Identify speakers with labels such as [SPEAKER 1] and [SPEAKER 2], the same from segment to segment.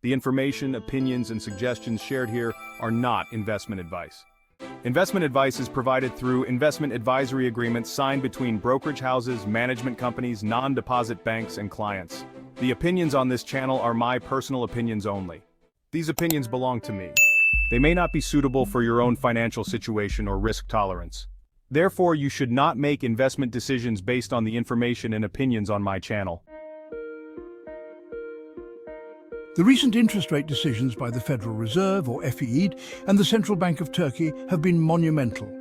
[SPEAKER 1] The information, opinions, and suggestions shared here are not investment advice. Investment advice is provided through investment advisory agreements signed between brokerage houses, management companies, non-deposit banks, and clients. The opinions on this channel are my personal opinions only. These opinions belong to me. They may not be suitable for your own financial situation or risk tolerance. Therefore, you should not make investment decisions based on the information and opinions on my channel.
[SPEAKER 2] The recent interest rate decisions by the Federal Reserve, or FED, and the Central Bank of Turkey have been monumental.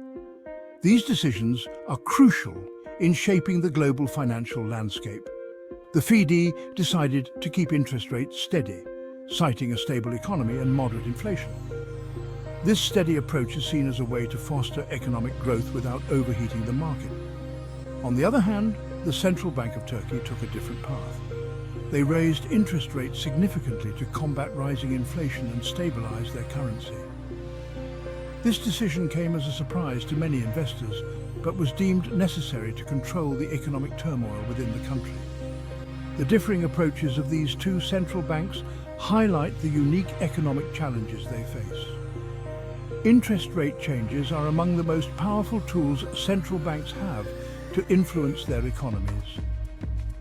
[SPEAKER 2] These decisions are crucial in shaping the global financial landscape. The FED decided to keep interest rates steady, citing a stable economy and moderate inflation. This steady approach is seen as a way to foster economic growth without overheating the market. On the other hand, the Central Bank of Turkey took a different path. They raised interest rates significantly to combat rising inflation and stabilize their currency. This decision came as a surprise to many investors, but was deemed necessary to control the economic turmoil within the country. The differing approaches of these two central banks highlight the unique economic challenges they face. Interest rate changes are among the most powerful tools central banks have to influence their economies.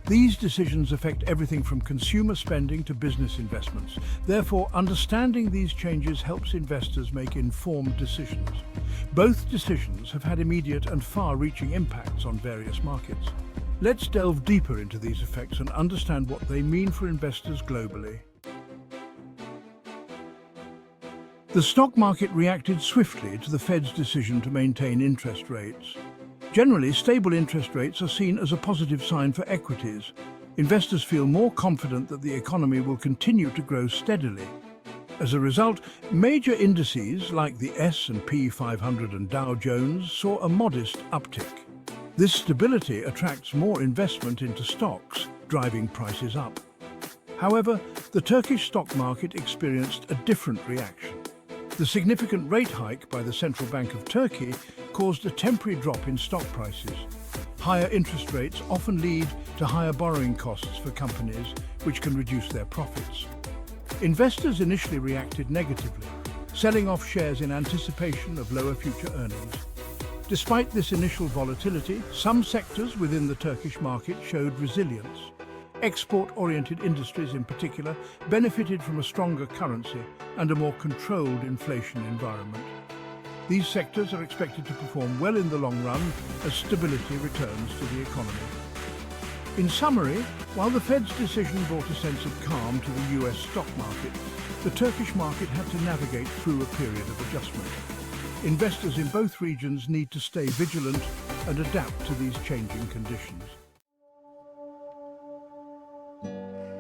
[SPEAKER 2] These decisions affect everything from consumer spending to business investments. Therefore, understanding these changes helps investors make informed decisions. Both decisions have had immediate and far-reaching impacts on various markets. Let's delve deeper into these effects and understand what they mean for investors globally. The stock market reacted swiftly to the Fed's decision to maintain interest rates. Generally, stable interest rates are seen as a positive sign for equities. Investors feel more confident that the economy will continue to grow steadily. As a result, major indices like the S&P 500 and Dow Jones saw a modest uptick. This stability attracts more investment into stocks, driving prices up. However, the Turkish stock market experienced a different reaction. The significant rate hike by the Central Bank of Turkey caused a temporary drop in stock prices. Higher interest rates often lead to higher borrowing costs for companies, which can reduce their profits. Investors initially reacted negatively, selling off shares in anticipation of lower future earnings. Despite this initial volatility, some sectors within the Turkish market showed resilience. Export-oriented industries in particular benefited from a stronger currency and a more controlled inflation environment. These sectors are expected to perform well in the long run as stability returns to the economy. In summary, while the Fed's decision brought a sense of calm to the US stock market, the Turkish market had to navigate through a period of adjustment. Investors in both regions need to stay vigilant and adapt to these changing conditions.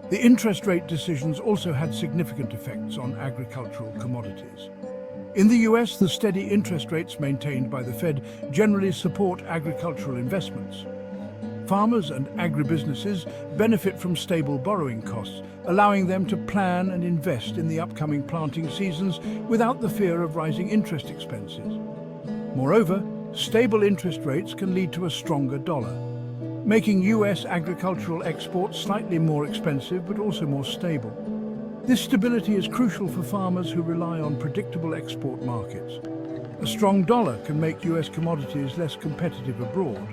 [SPEAKER 2] The interest rate decisions also had significant effects on agricultural commodities. In the US, the steady interest rates maintained by the Fed generally support agricultural investments. Farmers and agribusinesses benefit from stable borrowing costs, allowing them to plan and invest in the upcoming planting seasons without the fear of rising interest expenses. Moreover, stable interest rates can lead to a stronger dollar, making US agricultural exports slightly more expensive but also more stable. This stability is crucial for farmers who rely on predictable export markets. A strong dollar can make US commodities less competitive abroad,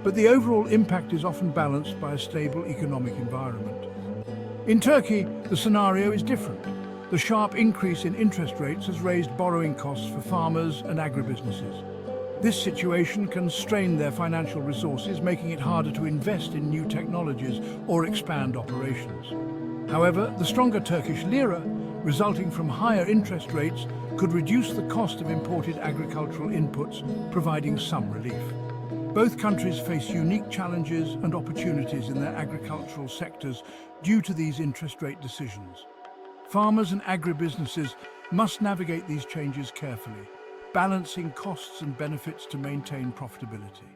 [SPEAKER 2] but the overall impact is often balanced by a stable economic environment. In Turkey, the scenario is different. The sharp increase in interest rates has raised borrowing costs for farmers and agribusinesses. This situation can strain their financial resources, making it harder to invest in new technologies or expand operations. However, the stronger Turkish lira, resulting from higher interest rates, could reduce the cost of imported agricultural inputs, providing some relief. Both countries face unique challenges and opportunities in their agricultural sectors due to these interest rate decisions. Farmers and agribusinesses must navigate these changes carefully, balancing costs and benefits to maintain profitability.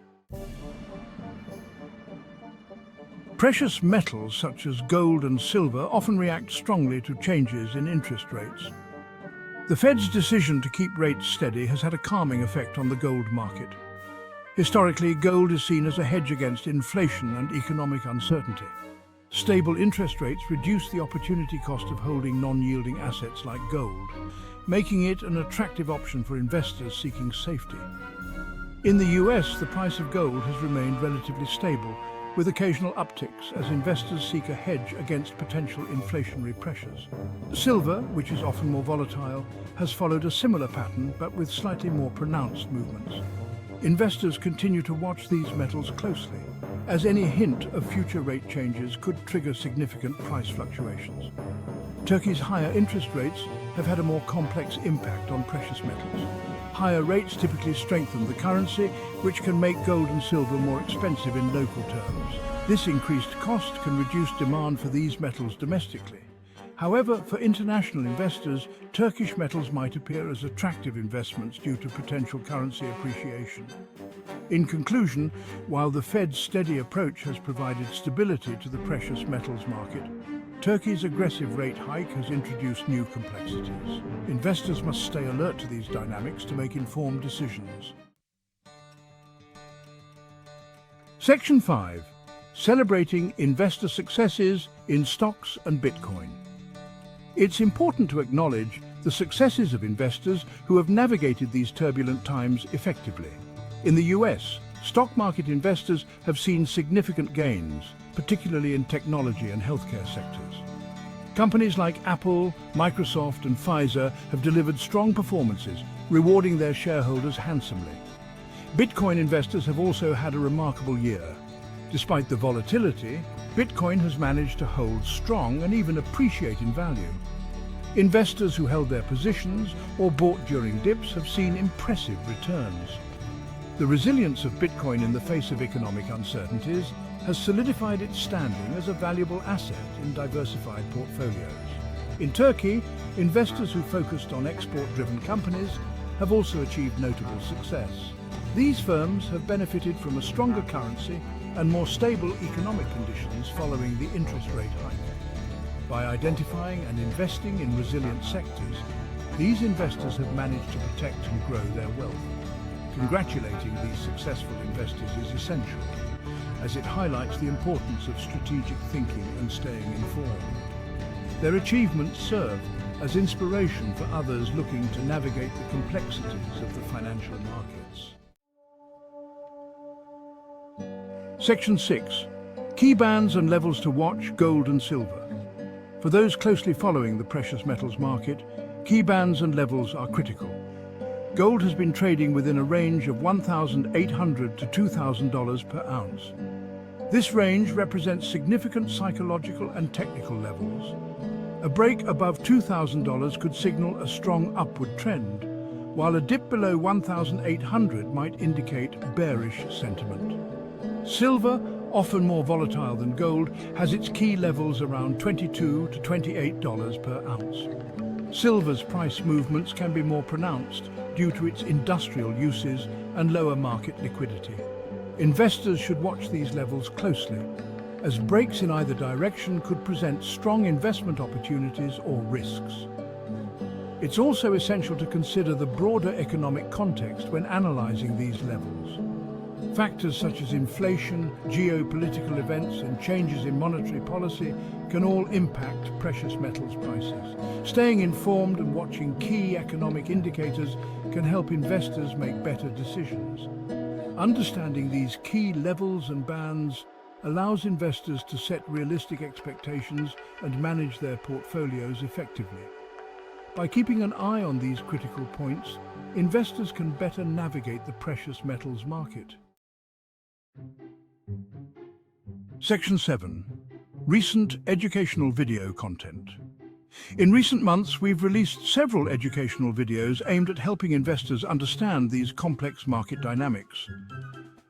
[SPEAKER 2] Precious metals such as gold and silver often react strongly to changes in interest rates. The Fed's decision to keep rates steady has had a calming effect on the gold market. Historically, gold is seen as a hedge against inflation and economic uncertainty. Stable interest rates reduce the opportunity cost of holding non-yielding assets like gold, making it an attractive option for investors seeking safety. In the US, the price of gold has remained relatively stable, with occasional upticks as investors seek a hedge against potential inflationary pressures. Silver, which is often more volatile, has followed a similar pattern but with slightly more pronounced movements. Investors continue to watch these metals closely, as any hint of future rate changes could trigger significant price fluctuations. Turkey's higher interest rates have had a more complex impact on precious metals. Higher rates typically strengthen the currency, which can make gold and silver more expensive in local terms. This increased cost can reduce demand for these metals domestically. However, for international investors, Turkish metals might appear as attractive investments due to potential currency appreciation. In conclusion, while the Fed's steady approach has provided stability to the precious metals market, Turkey's aggressive rate hike has introduced new complexities. Investors must stay alert to these dynamics to make informed decisions. Section 5. Celebrating investor successes in stocks and Bitcoin. It's important to acknowledge the successes of investors who have navigated these turbulent times effectively. In the US, stock market investors have seen significant gains, particularly in technology and healthcare sectors. Companies like Apple, Microsoft, and Pfizer have delivered strong performances, rewarding their shareholders handsomely. Bitcoin investors have also had a remarkable year. Despite the volatility, Bitcoin has managed to hold strong and even appreciate in value. Investors who held their positions or bought during dips have seen impressive returns. The resilience of Bitcoin in the face of economic uncertainties has solidified its standing as a valuable asset in diversified portfolios. In Turkey, investors who focused on export-driven companies have also achieved notable success. These firms have benefited from a stronger currency and more stable economic conditions following the interest rate hike. By identifying and investing in resilient sectors, these investors have managed to protect and grow their wealth. Congratulating these successful investors is essential, as it highlights the importance of strategic thinking and staying informed. Their achievements serve as inspiration for others looking to navigate the complexities of the financial markets. Section 6. Key bands and levels to watch: gold and silver. For those closely following the precious metals market, key bands and levels are critical. Gold has been trading within a range of $1,800 to $2,000 per ounce. This range represents significant psychological and technical levels. A break above $2,000 could signal a strong upward trend, while a dip below $1,800 might indicate bearish sentiment. Silver, often more volatile than gold, has its key levels around $22 to $28 per ounce. Silver's price movements can be more pronounced due to its industrial uses and lower market liquidity. Investors should watch these levels closely, as breaks in either direction could present strong investment opportunities or risks. It's also essential to consider the broader economic context when analyzing these levels. Factors such as inflation, geopolitical events, and changes in monetary policy can all impact precious metals prices. Staying informed and watching key economic indicators can help investors make better decisions. Understanding these key levels and bands allows investors to set realistic expectations and manage their portfolios effectively. By keeping an eye on these critical points, investors can better navigate the precious metals market. Section 7. Recent educational video content. In recent months, we've released several educational videos aimed at helping investors understand these complex market dynamics.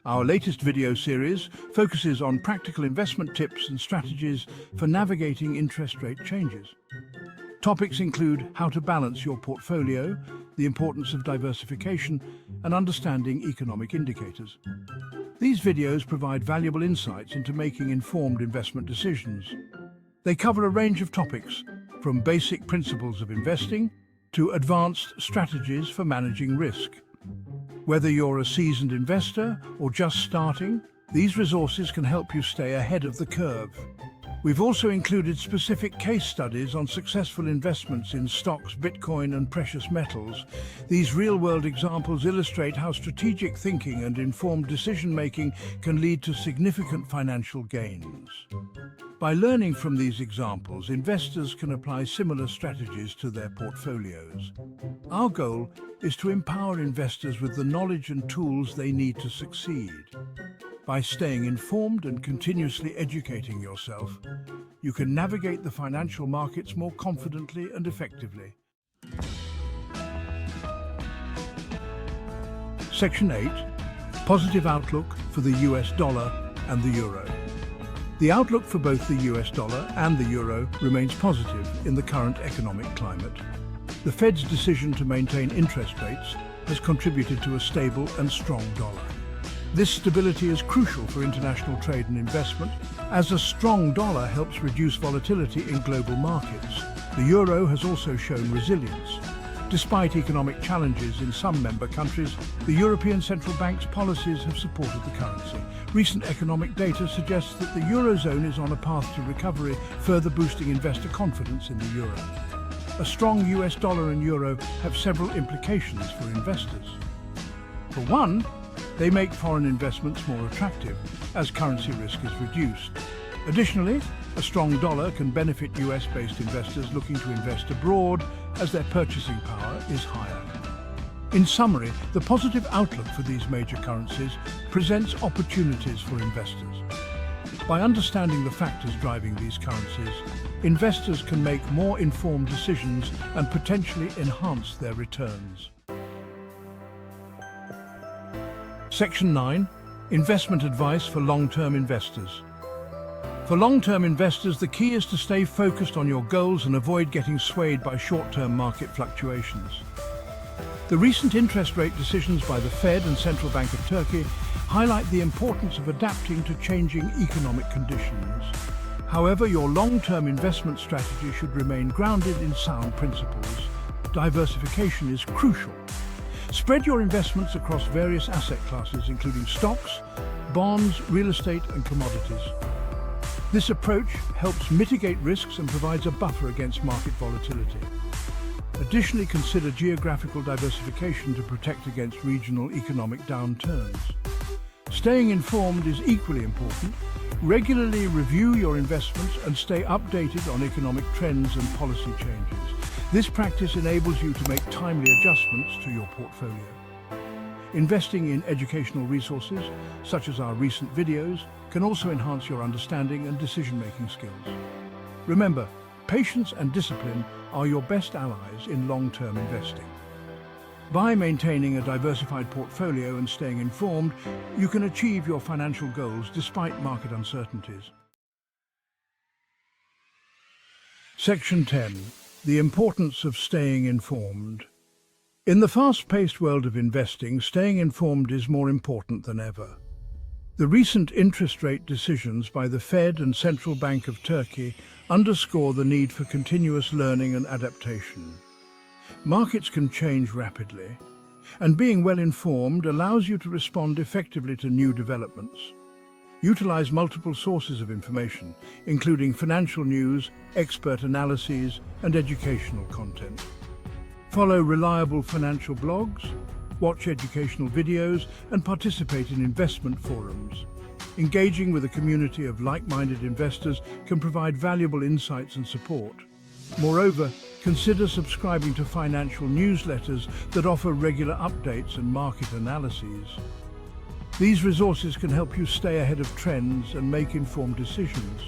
[SPEAKER 2] Our latest video series focuses on practical investment tips and strategies for navigating interest rate changes. Topics include how to balance your portfolio, the importance of diversification, and understanding economic indicators. These videos provide valuable insights into making informed investment decisions. They cover a range of topics, from basic principles of investing to advanced strategies for managing risk. Whether you're a seasoned investor or just starting, these resources can help you stay ahead of the curve. We've also included specific case studies on successful investments in stocks, Bitcoin, and precious metals. These real-world examples illustrate how strategic thinking and informed decision-making can lead to significant financial gains. By learning from these examples, investors can apply similar strategies to their portfolios. Our goal is to empower investors with the knowledge and tools they need to succeed. By staying informed and continuously educating yourself, you can navigate the financial markets more confidently and effectively. Section 8. Positive outlook for the US dollar and the euro. The outlook for both the US dollar and the euro remains positive in the current economic climate. The Fed's decision to maintain interest rates has contributed to a stable and strong dollar. This stability is crucial for international trade and investment, as a strong dollar helps reduce volatility in global markets. The euro has also shown resilience. Despite economic challenges in some member countries, the European Central Bank's policies have supported the currency. Recent economic data suggests that the Eurozone is on a path to recovery, further boosting investor confidence in the euro. A strong US dollar and euro have several implications for investors. For one, they make foreign investments more attractive, as currency risk is reduced. Additionally, a strong dollar can benefit US-based investors looking to invest abroad, as their purchasing power is higher. In summary, the positive outlook for these major currencies presents opportunities for investors. By understanding the factors driving these currencies, investors can make more informed decisions and potentially enhance their returns. Section 9. Investment advice for long-term investors. For long-term investors, the key is to stay focused on your goals and avoid getting swayed by short-term market fluctuations. The recent interest rate decisions by the Fed and Central Bank of Turkey highlight the importance of adapting to changing economic conditions. However, your long-term investment strategy should remain grounded in sound principles. Diversification is crucial. Spread your investments across various asset classes, including stocks, bonds, real estate, and commodities. This approach helps mitigate risks and provides a buffer against market volatility. Additionally, consider geographical diversification to protect against regional economic downturns. Staying informed is equally important. Regularly review your investments and stay updated on economic trends and policy changes. This practice enables you to make timely adjustments to your portfolio. Investing in educational resources, such as our recent videos, can also enhance your understanding and decision-making skills. Remember, patience and discipline are your best allies in long-term investing. By maintaining a diversified portfolio and staying informed, you can achieve your financial goals despite market uncertainties. Section 10. The importance of staying informed. In the fast-paced world of investing, staying informed is more important than ever. The recent interest rate decisions by the Fed and Central Bank of Turkey underscore the need for continuous learning and adaptation. Markets can change rapidly, and being well-informed allows you to respond effectively to new developments. Utilize multiple sources of information, including financial news, expert analyses, and educational content. Follow reliable financial blogs, watch educational videos, and participate in investment forums. Engaging with a community of like-minded investors can provide valuable insights and support. Moreover, consider subscribing to financial newsletters that offer regular updates and market analyses. These resources can help you stay ahead of trends and make informed decisions.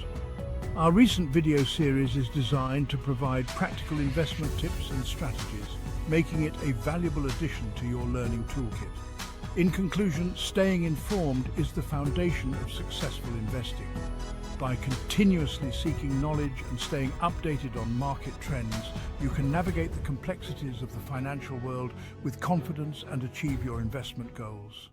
[SPEAKER 2] Our recent video series is designed to provide practical investment tips and strategies, making it a valuable addition to your learning toolkit. In conclusion, staying informed is the foundation of successful investing. By continuously seeking knowledge and staying updated on market trends, you can navigate the complexities of the financial world with confidence and achieve your investment goals.